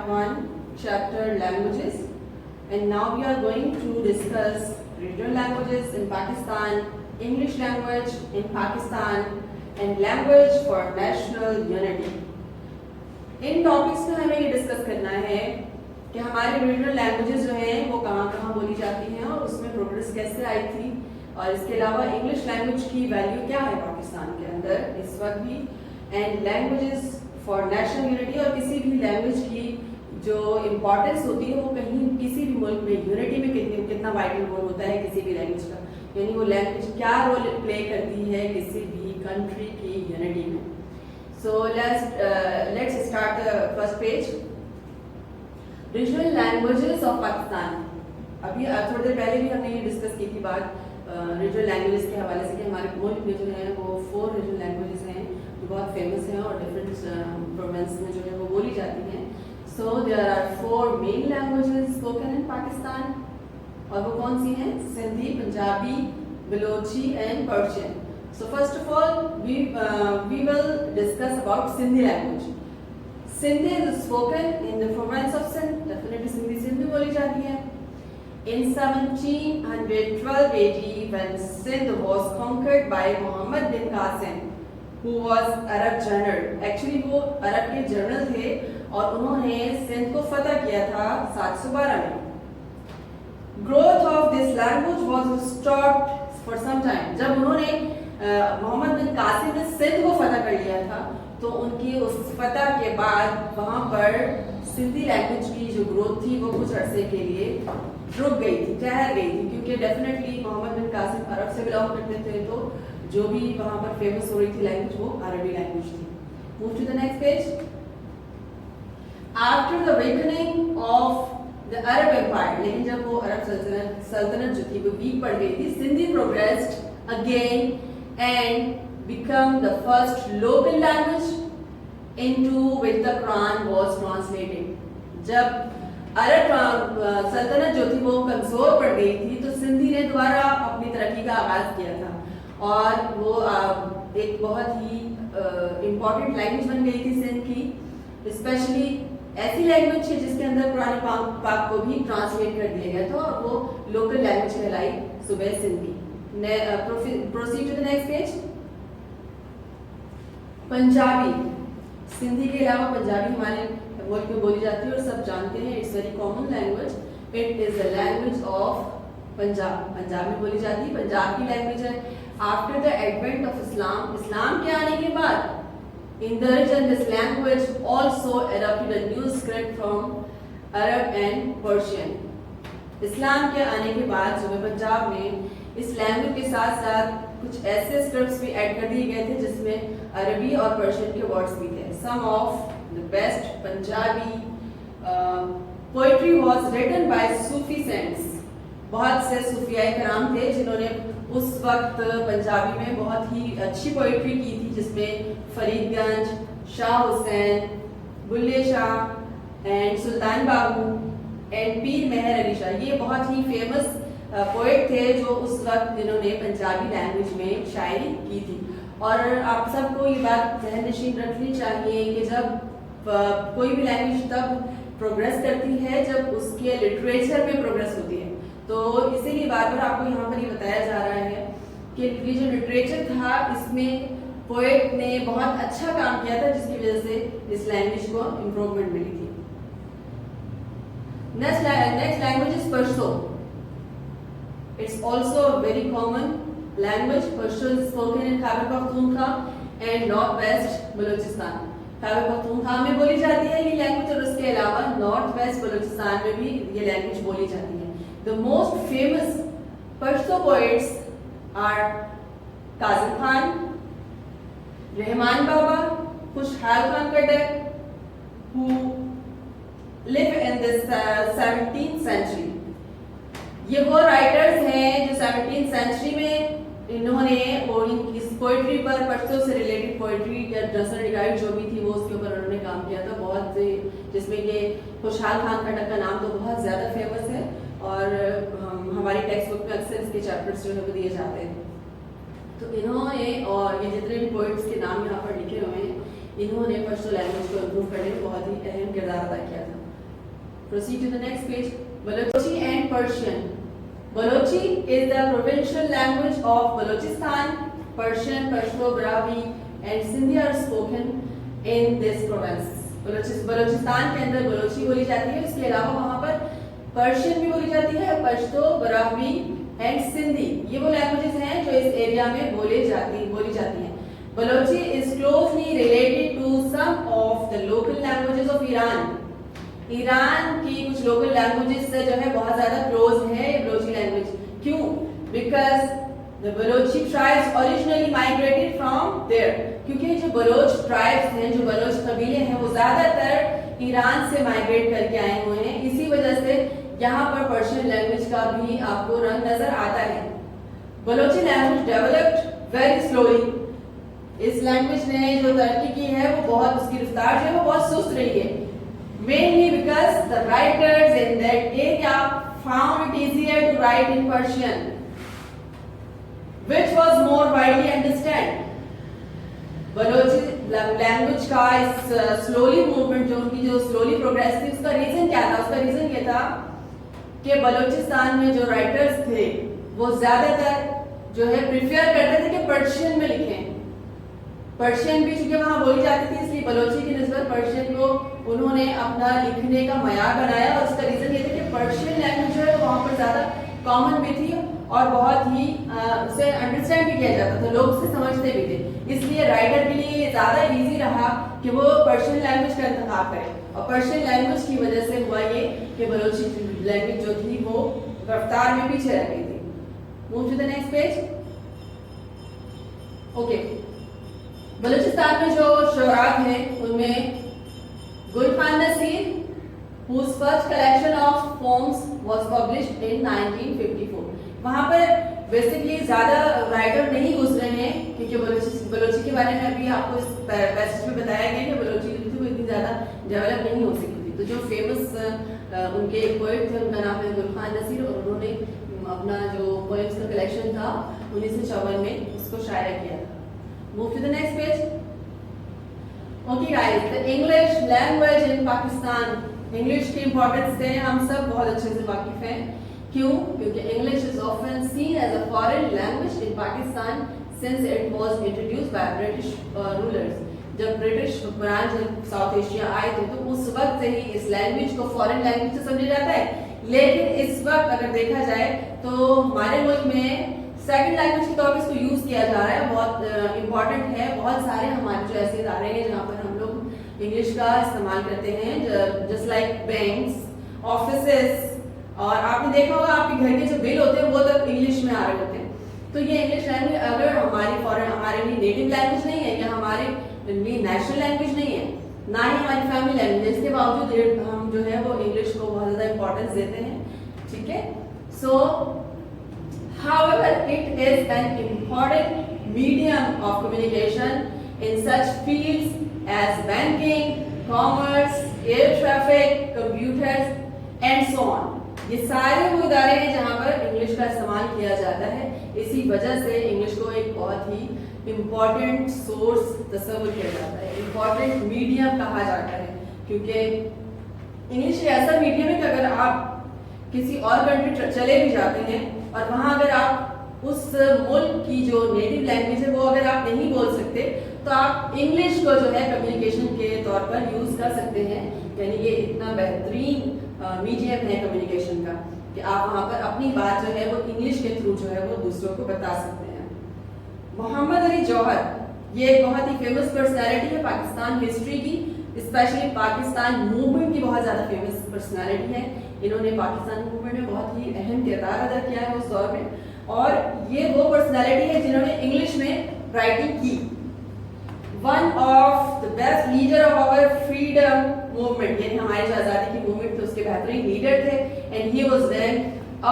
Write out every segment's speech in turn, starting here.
Part 1, Chapter Languages, and now we are going to discuss regional languages in Pakistan, English language in Pakistan, and language for national unity. In topics में हमें ये discuss करना है कि हमारी regional languages जो हैं वो कहाँ कहाँ बोली जाती हैं और उसमें प्रोग्रेस कैसे आई थी, और इसके अलावा इंग्लिश लैंग्वेज की वैल्यू क्या है पाकिस्तान के अंदर इस वक्त भी, and languages for national unity, और किसी भी लैंग्वेज की जो इम्पोर्टेंस होती है वो कहीं किसी भी मुल्क में यूनिटी में कितना वाइटल रोल होता है किसी भी लैंग्वेज का, यानी वो लैंग्वेज क्या रोल प्ले करती है किसी भी कंट्री की यूनिटी में. So let's start the first page. Regional languages of Pakistan. अभी थोड़ी देर पहले भी हमने ये डिस्कस की थी बात रीजनल लैंग्वेजेस के हवाले से कि हमारे मुल्क में जो है वो 4 रीजनल लैंग्वेजेस हैं जो बहुत फेमस हैं और डिफरेंट प्रोविंस में जो है वो बोली जाती हैं. So there are 4 main languages spoken in Pakistan, और वो कौन सी हैं? Sindhi, Punjabi, Balochi and Persian. So first of all, we will discuss about Sindhi language. Sindhi is spoken in the province of Sindh. Definitely Sindhi बोली जाती है. In 1712 AD, when Sindh was conquered by Muhammad bin Qasim, who was Arab general. Actually वो अरब के general थे और उन्होंने सिंध को फतह किया था 712 में. Growth of this language was stopped for some time. जब उन्होंने मोहम्मद बिन कासिम ने सिंध को फतह कर लिया था तो उनकी उस फतह के बाद वहाँ पर सिंधी लैंग्वेज की जो ग्रोथ थी वो कुछ अरसे के लिए रुक गई थी, ठहर गई थी, क्योंकि डेफिनेटली मोहम्मद बिन कासिम अरब से बिलोंग करते थे तो जो भी वहाँ पर फेमस हो रही थी लैंग्वेज वो अरबी लैंग्वेज थी. Move to the next page. After the weakening of the Arab empire, लेकिन जब वो अरब सल्तनत जो थी वो वीक पड़ गई थी, Sindhi progressed again and become the first local language into which the Quran was translated. जब अरब सल्तनत जो थी वो कमजोर पड़ गई थी तो सिंधी ने दोबारा अपनी तरक्की का आगाज किया था और वो एक बहुत ही इम्पोर्टेंट लैंग्वेज बन गई थी सिंध की. स्पेशली ऐसी लैंग्वेज है जिसके अंदर कुरान पाक को भी ट्रांसलेट कर दिया गया था और वो लोकल लैंग्वेज कहलाई सुबह Sindhi. Proceed to the next page. Punjabi. Sindhi के अलावा पंजाबी हमारे मुल्क में बोली जाती है और सब जानते हैं. It's very common language. It is the language of Punjab. Punjab में बोली जाती है, पंजाब की लैंग्वेज है. After the advent of Islam, इस्लाम के आने के बाद in the region this language also adopted a new script from Arab and Persian. इस्लाम के आने के बाद जो है पंजाब में इस लैंग्वेज के साथ साथ कुछ ऐसे स्क्रिप्ट्स भी ऐड कर दिए गए थे जिसमें अरबी और पर्शियन के वर्ड्स भी थे. Some of the best Punjabi poetry was written by Sufi saints. बहुत से सूफियाए कराम थे जिन्होंने उस वक्त पंजाबी में बहुत ही अच्छी पोएट्री की थी, जिसमें फरीदगंज, शाह हुसैन, बुल्ले शाह एंड सुल्तान बाबू एंड पीर मेहर अली शाह. ये बहुत ही फेमस पोएट थे जो उस वक्त जिन्होंने पंजाबी लैंग्वेज में शायरी की थी. और आप सबको ये बात ज़हन नशीन रखनी चाहिए कि जब कोई भी लैंग्वेज तब प्रोग्रेस करती है जब उसके लिटरेचर में प्रोग्रेस होती है. तो इसीलिए बार बार आपको यहाँ पर ये बताया जा रहा है कि ये जो लिटरेचर था इसमें पोएट ने बहुत अच्छा काम किया था जिसकी वजह से इस लैंग्वेज को इम्प्रूवमेंट मिली थी. नेक्स्ट लैंग्वेज इज पर्सो. It's also a very common language. Pashto is spoken in Khyber Pakhtunkhwa and Northwest Balochistan. Khyber Pakhtunkhwa में बोली जाती है ये लैंग्वेज और उसके अलावा नॉर्थ वेस्ट बलूचिस्तान में भी ये लैंग्वेज बोली जाती है. The most famous Pashto poets are Kazim Khan, Rahman बाबा, खुशहाल Khan Khattar, who live in this 17th century. ये वो राइटर्स हैं जो 17th सेंचुरी में इन्होंने इस पोइट्री पर पश्तो से रिलेटेड पोइट्री या नसर निगाह जो भी थी वो उसके ऊपर उन्होंने काम किया था बहुत से, जिसमें ये खुशहाल खान खट्टर का नाम तो बहुत ज़्यादा फेमस है और हमारी टेक्स्ट बुक में अक्सर इसके चैप्टर्स जो है वो दिए जाते हैं. तो इन्होंने और ये जितने भी पोइट्स के नाम यहाँ पर लिखे हुए हैं इन्होंने पश्तो लैंग्वेज को इम्प्रूव करने में बहुत ही अहम किरदार अदा किया था. Proceed to the next page. Balochi and Persian. Balochi is the provincial language of Balochistan. Persian, Pashto, Brahmi and Sindhi are spoken in this province. Balochistan के अंदर बलोची बोली जाती है, इसके अलावा वहाँ पर पर्शियन भी बोली जाती है, पश्तो, ब्राह्मी एंड सिंधी, ये वो लैंग्वेजेस हैं जो इस एरिया में बोली जाती हैं। Balochi is closely related to some of the local languages of Iran. Iran की कुछ लोकल लैंग्वेजेस से जो है बहुत ज्यादा क्लोज है ये बलोची लैंग्वेज। क्यों? Because the Balochi tribes originally migrated from there, क्योंकि जो बलोच ट्राइब्स हैं, जो बलोच कबीले हैं, वो ज्यादातर ईरान से माइग्रेट करके आए हुए हैं। इसी वजह से यहाँ पर पर्शियन लैंग्वेज का भी आपको रंग नजर आता है। Balochi language developed very slowly. इस लैंग्वेज ने जो तरक्की की है वो बहुत, उसकी रफ्तार जो है वो बहुत सुस्त रही है। Mainly because the writers in that area found it easier to write in Persian, which was more widely understood. Balochi language का इस स्लोली मूवमेंट, जो उनकी जो स्लोली प्रोग्रेस थी, उसका रीजन क्या था? उसका रीजन ये था कि बलोचिस्तान में जो राइटर्स थे वो ज्यादातर जो है प्रिफेयर करते थे कि पर्शियन में लिखें। पर्शियन भी चूंकि वहां बोली जाती थी, इसलिए बलोची की निस्बत पर्शियन को उन्होंने अपना लिखने का मयार बनाया। और उसका रीजन ये था कि पर्शियन लैंग्वेज जो है वहां पर ज्यादा कॉमन भी थी और बहुत ही उसे अंडरस्टैंड भी किया जाता था, लोग उसे समझते भी थे। इसलिए राइटर के लिए ज्यादा इजी रहा कि वो पर्शियन लैंग्वेज का इंतखाब करें। और पर्शियन लैंग्वेज की वजह से हुआ ये कि बलोची लैंग्वेज जो थी वो रफ्तार में पीछे रह गई थी। Move to the next page. Okay, Balochistan में जो शुरात हैं उनमें गुलफान Naseer, whose first collection of poems was published in 1954। वहाँ पर बेसिकली ज्यादा राइटर नहीं गुजरे हैं, क्योंकि बलोची के बारे में अभी आपको इस पैसेज में बताया गया कि बलोची जो थी वो इतनी ज्यादा डेवलप नहीं हो सकी थी। तो जो फेमस उनके एक पोएट थे उनका नाम है गुलफान नसीर, और उन्होंने अपना जो पोएम्स का कलेक्शन था 1954 में उसको शाया किया था। Move to the next page. Okay guys, the English language in Pakistan. English की importance से हम सब बहुत अच्छे से वाकिफ हैं। क्यों? क्योंकि English is often seen as a foreign language in Pakistan since it was introduced by British rulers. जब ब्रिटिश हुक्मरान जब साउथ एशिया आए थे तो उस वक्त से ही इस लैंग्वेज को फॉरेन लैंग्वेज से समझा जाता है। लेकिन इस वक्त अगर देखा जाए तो हमारे मुल्क में सेकंड लैंग्वेज के तौर पर इसको यूज किया जा रहा है, बहुत इंपॉर्टेंट है। बहुत सारे हमारे जो ऐसे इदारे हैं जहाँ पर हम लोग इंग्लिश का इस्तेमाल करते हैं, जस्ट लाइक बैंक्स, ऑफिसेस, और आपने देखा होगा आपके घर के जो बिल होते हैं वो तक इंग्लिश में आ रहे होते हैं। तो ये इंग्लिश लैंग्वेज अगर हमारे लिए नेटिव लैंग्वेज नहीं है या हमारे लिए नेशनल लैंग्वेज नहीं है, ना ही हमारी फैमिली लैंग्वेज, इसके बावजूद हम जो है वो इंग्लिश को बहुत ज्यादा इंपॉर्टेंस देते हैं। ठीक है, सो however it is an important medium of communication in such fields as banking, commerce, air traffic, computers and so on। ये सारे वो इदारे हैं जहाँ पर इंग्लिश का इस्तेमाल किया जाता है। इसी वजह से इंग्लिश को एक बहुत ही इम्पोर्टेंट सोर्स तस्वुर किया जाता है, इम्पोर्टेंट मीडियम कहा जाता है, क्योंकि इंग्लिश एक ऐसा मीडियम है कि अगर आप किसी और कंट्री चले भी जाते हैं और वहां अगर आप उस मुल्क की जो नेटिव लैंग्वेज है वो अगर आप नहीं बोल सकते तो आप इंग्लिश को जो है कम्युनिकेशन के तौर पर यूज कर सकते हैं। यानी ये इतना बेहतरीन मीडियम है कम्युनिकेशन का कि आप वहां पर अपनी बात जो है वो इंग्लिश के थ्रू जो है वो दूसरों को बता सकते हैं। मोहम्मद अली जौहर ये एक बहुत ही फेमस पर्सनैलिटी है पाकिस्तान हिस्ट्री की, स्पेशली पाकिस्तान मूवमेंट की बहुत ज्यादा फेमस पर्सनैलिटी है। इन्होंने पाकिस्तान मूवमेंट में बहुत ही अहम किरदार अदा किया है उस दौर में, और ये वो पर्सनैलिटी है जिन्होंने इंग्लिश में राइटिंग की। One of the best leader of our freedom movement, यानी हमारी जो आज़ादी की मूवमेंट थी उसके बेहतरीन लीडर थे, and he was then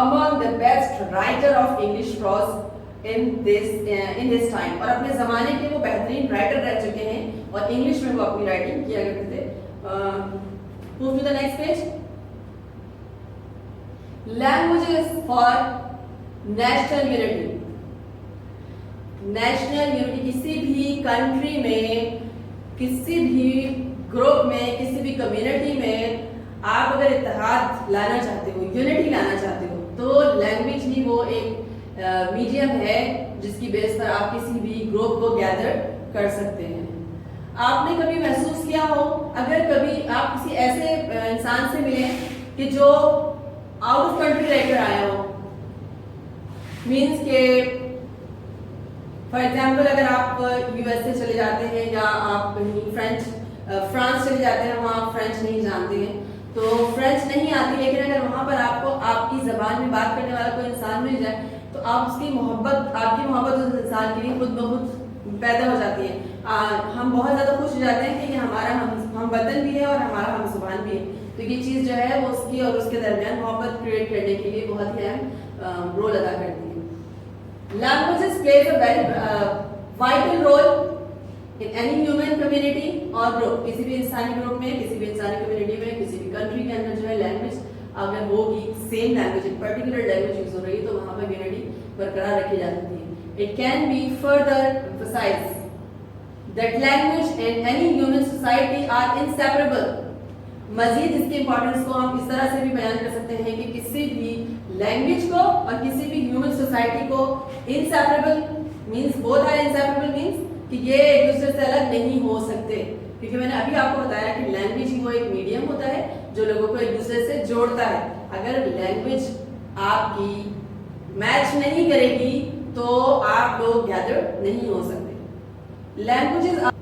among the best writer of English prose in this time. और अपने ज़माने के वो बेहतरीन राइटर रह चुके हैं और इंग्लिश में वो अपनी राइटिंग किया करते थे। Move to the next page. Languages for national unity. National unity किसी भी कंट्री में, किसी भी ग्रुप में, किसी भी कम्युनिटी में आप अगर इत्तेहाद लाना चाहते हो, यूनिटी लाना चाहते हो, तो लैंग्वेज ही वो एक मीडियम है जिसकी बेस पर आप किसी भी ग्रुप को गैदर कर सकते हैं। आपने कभी महसूस किया हो, अगर कभी आप किसी ऐसे इंसान से मिले कि जो आउट ऑफ कंट्री रहकर आया हो, मीन्स के फॉर एग्जाम्पल अगर आप यूएसए चले जाते हैं या आप कहीं फ्रांस चले जाते हैं, वहाँ आप फ्रेंच नहीं जानते हैं, तो फ्रेंच नहीं आती, लेकिन अगर वहाँ पर आपको आपकी ज़बान में बात करने वाला कोई इंसान मिल जाए तो आपकी मोहब्बत उस इंसान के लिए खुद ब खुद पैदा हो जाती है। हम बहुत ज़्यादा खुश हो जाते हैं कि हमारा हम वतन भी है और हमारा हम ज़ुबान भी है। तो ये चीज़ जो है वो उसकी और उसके दरमियान मोहब्बत क्रिएट करने के लिए बहुत ही अहम रोल अदा करती है। Languages plays a very vital role in any human community और ग्रुप, किसी भी इंसानी ग्रुप में, किसी भी इंसानी कम्युनिटी में, किसी भी कंट्री के अंदर जो है लैंग्वेज अगर होगी, सेम लैंग्वेज, एक पर्टिकुलर लैंग्वेज यूज हो रही है, तो वहाँ पर यूनिटी बरकरार रखी जा सकती है। It can be further emphasized that language and any human society are inseparable। मजीद इसके इंपॉर्टेंस को हम इस तरह से भी बयान कर सकते हैं कि किसी भी लैंग्वेज को और किसी भी ह्यूमन सोसाइटी को inseparable means both are inseparable means कि ये एक दूसरे से अलग नहीं हो सकते, क्योंकि मैंने अभी आपको बताया कि लैंग्वेज ही वो एक मीडियम होता है जो लोगों को एक दूसरे से जोड़ता है। अगर लैंग्वेज आपकी मैच नहीं करेगी तो आप लोग गैदर नहीं हो सकते। Languages are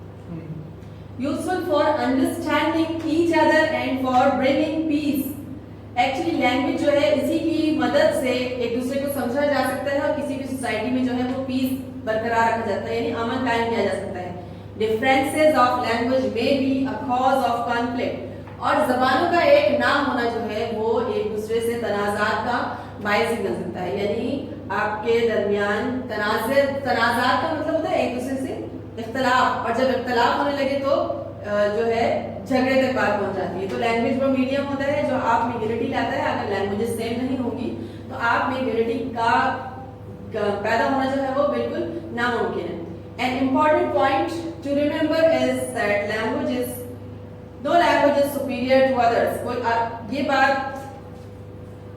useful for understanding each other and for bringing peace. Actually language जो है इसी की मदद से एक दूसरे को समझा जा सकता है और किसी भी सोसाइटी में जो है वो पीस बरकरार रखा जाता है, यानी अमन कायम किया जा सकता है। डिफरेंसेस ऑफ लैंग्वेज में be a cause of conflict. और जबानों का एक नाम होना जो है वो एक दूसरे से तनाज़ात का बायस बन सकता है, यानी आपके दरमियान तनाज़ात का मतलब होता है एक दूसरे से इख्तलाफ, और जब इख्तलाफ होने लगे तो जो है झगड़े तक बात पहुंच जाती है। तो लैंग्वेज वो मीडियम होता है जो आप में यूनिटी लाता है। अगर लैंग्वेजेस सेम नहीं होगी तो आप में यूनिटी का पैदा होना जो है वो बिल्कुल नामुमकिन है। An important point to remember is that no language is superior to others। ये बात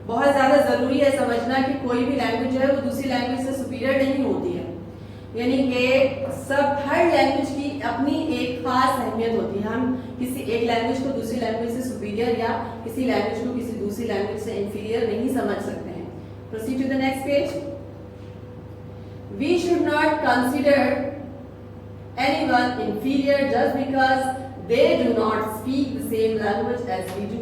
बहुत ज्यादा जरूरी है समझना कि कोई भी लैंग्वेज जो है वो दूसरी लैंग्वेज से सुपीरियर नहीं होती है, यानी कि हर लैंग्वेज की अपनी एक खास अहमियत होती है। हम किसी एक लैंग्वेज को दूसरी लैंग्वेज से सुपीरियर या किसी लैंग्वेज को किसी दूसरी लैंग्वेज से इंफीरियर नहीं समझ सकते हैं। Proceed to the next page. We should not consider anyone inferior just because they do not speak the same language as we do।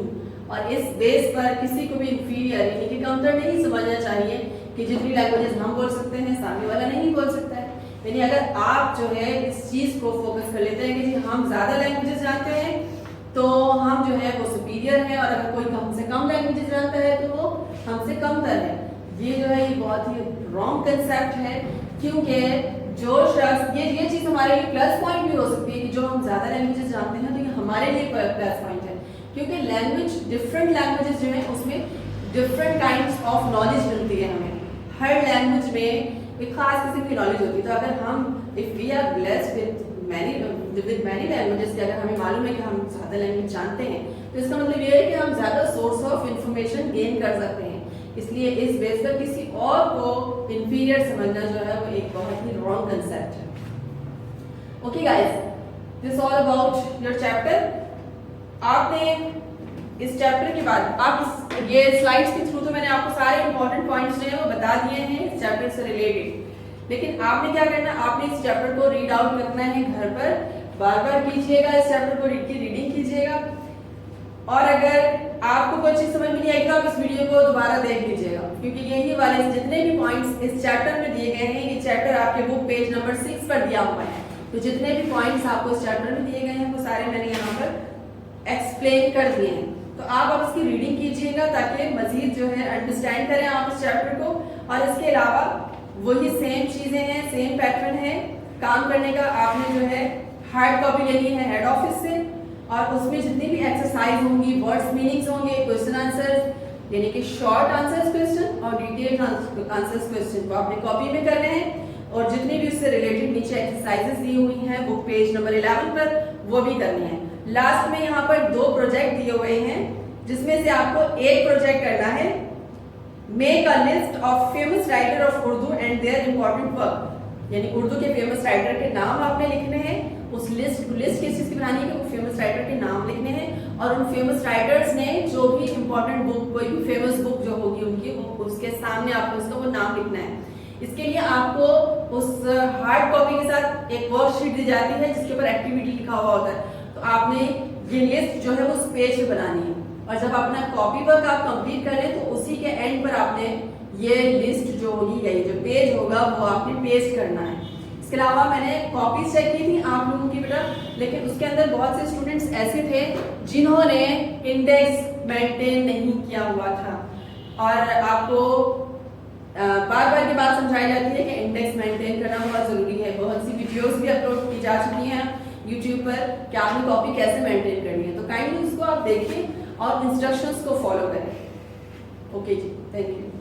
और इस बेस पर किसी को भी inferior यानी कि कमतर नहीं समझना चाहिए कि जितनी लैंग्वेजेस हम बोल सकते हैं सामने वाला नहीं बोल सकता है। यानी अगर आप जो है इस चीज को फोकस कर लेते हैं कि जी हम ज्यादा लैंग्वेजेस जानते हैं तो हम जो है वो सुपीरियर है, और अगर कोई हमसे कम लैंग्वेजेस जानता है तो वो हमसे कमतर है। ये जो है ये बहुत ही रॉन्ग कंसेप्ट है, क्योंकि जो शख्स ये चीज हमारे लिए प्लस पॉइंट भी हो सकती है कि जो हम ज्यादा लैंग्वेजेस जानते हैं तो ये हमारे लिए प्लस पॉइंट है, क्योंकि लैंग्वेज डिफरेंट लैंग्वेजेस जो है उसमें डिफरेंट काइंड्स ऑफ नॉलेज मिलती है हमें। हर लैंग्वेज में एक खास किस्म की नॉलेज होती है। तो अगर हम if we are blessed with many languages, अगर हमें मालूम है कि हम ज्यादा लैंग्वेज जानते हैं तो इसका मतलब ये है कि हम ज्यादा सोर्स ऑफ इंफॉर्मेशन गेन कर सकते हैं। इसलिए इस बेस पर किसी और को इंफीरियर समझना जो है वो एक बहुत ही रॉन्ग कंसेप्ट है। Okay guys, this all about your chapter. आपने इस चैप्टर के बाद ये स्लाइड्स के थ्रू तो मैंने आपको सारे इंपॉर्टेंट पॉइंट्स जो है वो बता दिए हैं इस चैप्टर से रिलेटेड, लेकिन आपने क्या करना, आपने इस चैप्टर को रीड आउट करना है घर पर, बार बार कीजिएगा, इस चैप्टर को रीडिंग कीजिएगा, और अगर आपको कोई चीज समझ में नहीं आएगी तो आप इस वीडियो को दोबारा देख लीजिएगा, क्योंकि यही वाले जितने भी पॉइंट्स इस चैप्टर में दिए गए हैं, ये चैप्टर आपके बुक पेज नंबर 6 पर दिया हुआ है। तो जितने भी पॉइंट्स आपको इस चैप्टर में दिए गए हैं वो सारे मैंने यहाँ पर एक्सप्लेन कर दिए हैं। तो आप अब इसकी रीडिंग कीजिएगा ताकि मजीद जो है अंडरस्टैंड करें आप इस चैप्टर को। और इसके अलावा वही सेम चीजें हैं, सेम पैटर्न है काम करने का। आपने जो है हार्ड कॉपी लेनी है हेड ऑफिस से, और उसमें जितनी भी एक्सरसाइज होंगी, वर्ड्स मीनिंग्स होंगे, क्वेश्चन आंसर्स यानी कि शॉर्ट आंसर्स क्वेश्चन और डिटेल्ड आंसर्स क्वेश्चन को आपने कॉपी में करने हैं, और जितनी भी उससे रिलेटेड नीचे एक्सरसाइजेस दी हुई हैं बुक पेज नंबर 11 पर वो भी करनी है। लास्ट में यहाँ पर 2 प्रोजेक्ट दिए हुए हैं जिसमें से आपको एक प्रोजेक्ट करना है, make a list of famous writer of Urdu and there important work, यानी उर्दू के फेमस राइटर के नाम आपने लिखने हैं। उस लिस्ट किस चीज की बनानी है, वो फेमस राइटर के नाम लिखने हैं और उन फेमस राइटर्स ने जो भी इंपॉर्टेंट बुक, कोई भी फेमस बुक जो होगी उनकी, उसके सामने आपको उसका वो नाम लिखना है। इसके लिए आपको उस हार्ड कॉपी के साथ एक वर्कशीट दी जाती है जिसके ऊपर एक्टिविटी लिखा हुआ होता है। तो आपने ये लिस्ट जो है वो उस पेज पे बनानी है और जब अपना कॉपी वर्क आप कंप्लीट कर लें तो उसी के एंड पर आपने ये लिस्ट जो होगी या ये जो पेज होगा वो आपने पेस्ट करना है। इसके अलावा मैंने कॉपीज चेक की थी आप लोगों की बेटा, लेकिन उसके अंदर बहुत से स्टूडेंट्स ऐसे थे जिन्होंने इंडेक्स मेंटेन नहीं किया हुआ था और आपको बार बार की बात समझाई जाती है कि इंडेक्स मेंटेन करना बहुत जरूरी है। बहुत सी वीडियोस भी अपलोड की जा चुकी हैं यूट्यूब पर कि आपने कॉपी कैसे मेंटेन करनी है, तो काइंडली उसको आप देखिए और इंस्ट्रक्शंस को फॉलो करें। Okay ji, thank you.